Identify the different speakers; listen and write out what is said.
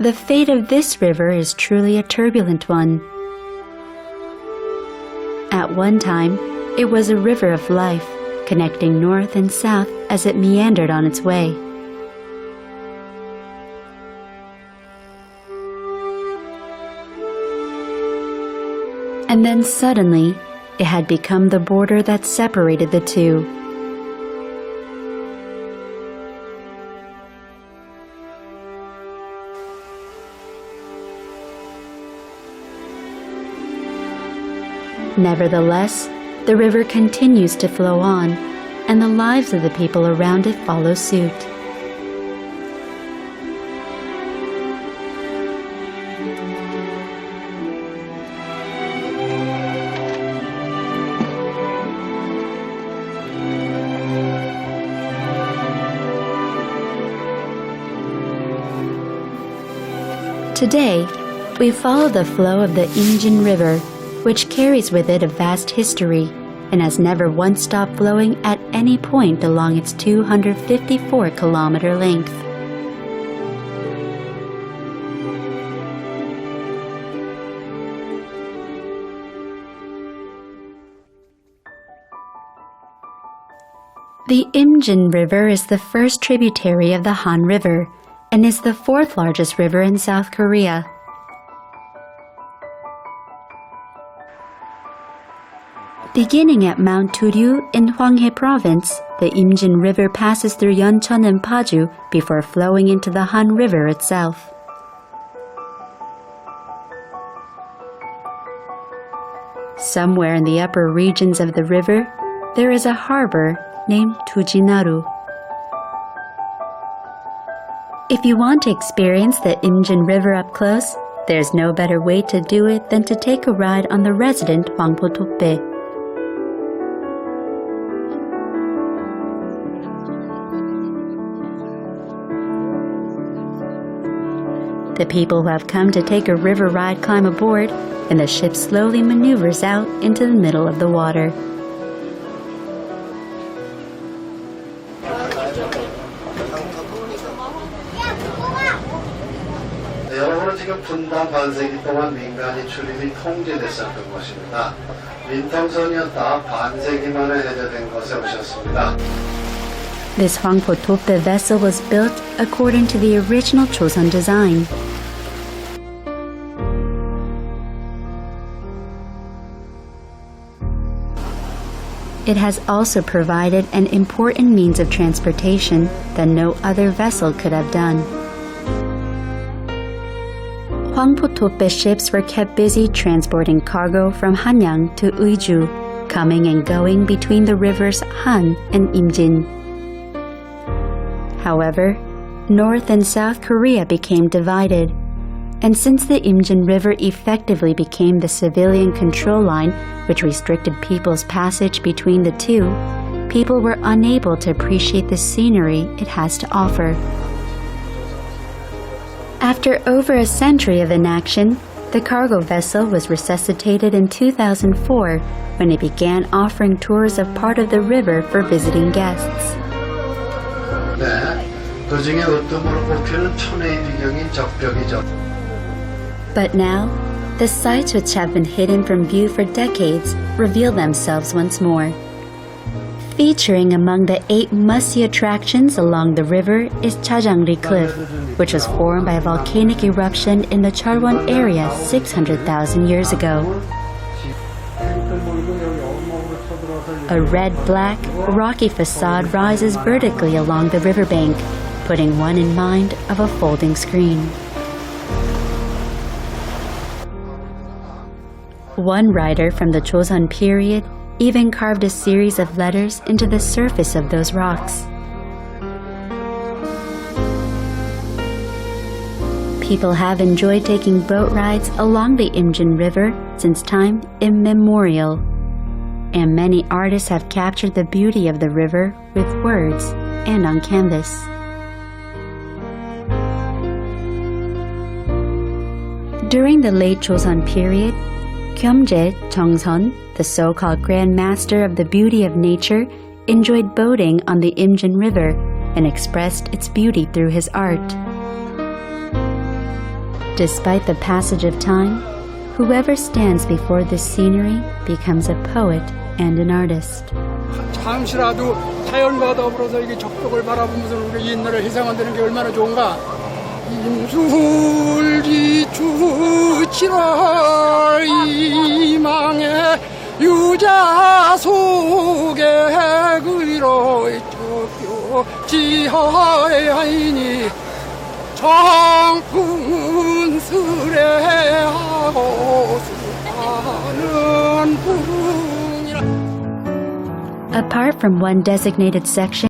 Speaker 1: The fate of this river is truly a turbulent one. At one time, it was a river of life, connecting north and south as it meandered on its way. And then suddenly, it had become the border that separated the two. Nevertheless, the river continues to flow on, and the lives of the people around it follow suit. Today, we follow the flow of the Imjin River, which carries with it a vast history and has never once stopped flowing at any point along its 254-kilometer length. The Imjin River is the first tributary of the Han River and is the fourth largest river in South Korea. Beginning at Mount Turyu in Hwanghae Province, the Imjin River passes through Yeoncheon and Paju before flowing into the Han River itself. Somewhere in the upper regions of the river, there is a harbor named Tujinaru. If you want to experience the Imjin River up close, there's no better way to do it than to take a ride on the resident Hwangpo-toppe. The people who have come to take a river ride climb aboard, and the ship slowly maneuvers out into the middle of the water.
Speaker 2: 여러분은 지금 분단 반세기 동안 민간인 출입이 통제됐었던 것입니다. 민통선이었다 반세기 만에 해제된 것에 오셨습니다.
Speaker 1: This Hwangpo-toppe vessel was built according to the original Joseon design. It has also provided an important means of transportation that no other vessel could have done. Hwangpo-toppe ships were kept busy transporting cargo from Hanyang to Uiju, coming and going between the rivers Han and Imjin. However, North and South Korea became divided, and since the Imjin River effectively became the civilian control line which restricted people's passage between the two, people were unable to appreciate the scenery it has to offer. After over a century of inaction, the cargo vessel was resuscitated in 2004 when it began offering tours of part of the river for visiting guests.
Speaker 2: 그중에 으뜸으로 꼽히는 천혜의 비경인 적벽이죠.
Speaker 1: But now, the sites which have been hidden from view for decades reveal themselves once more. Featuring among the 8 must-see attractions along the river is Chajangri Cliff, which was formed by a volcanic eruption in the Cheolwon area 600,000 years ago. A red-black, rocky facade rises vertically along the riverbank, putting one in mind of a folding screen. One writer from the Joseon period even carved a series of letters into the surface of those rocks. People have enjoyed taking boat rides along the Imjin River since time immemorial, and many artists have captured the beauty of the river with words and on canvas. During the late Joseon period, Gyeomjae Jongseon, the so-called Grand Master of the beauty of nature, enjoyed boating on the Imjin River and expressed its beauty through his art. Despite the passage of time, whoever stands before this scenery becomes a poet and an artist.
Speaker 3: 잠시라도 자연과 더불어서 이게 적벽을 바라보면서 우리가 옛날에 회상한다는 게 얼마나 좋은가. 임술이 주치라 이망의 유자 속에 그리로 적벽 지하에 하이니 정풍은 수레하고 수하는 풍이라.
Speaker 1: Apart from one designated section,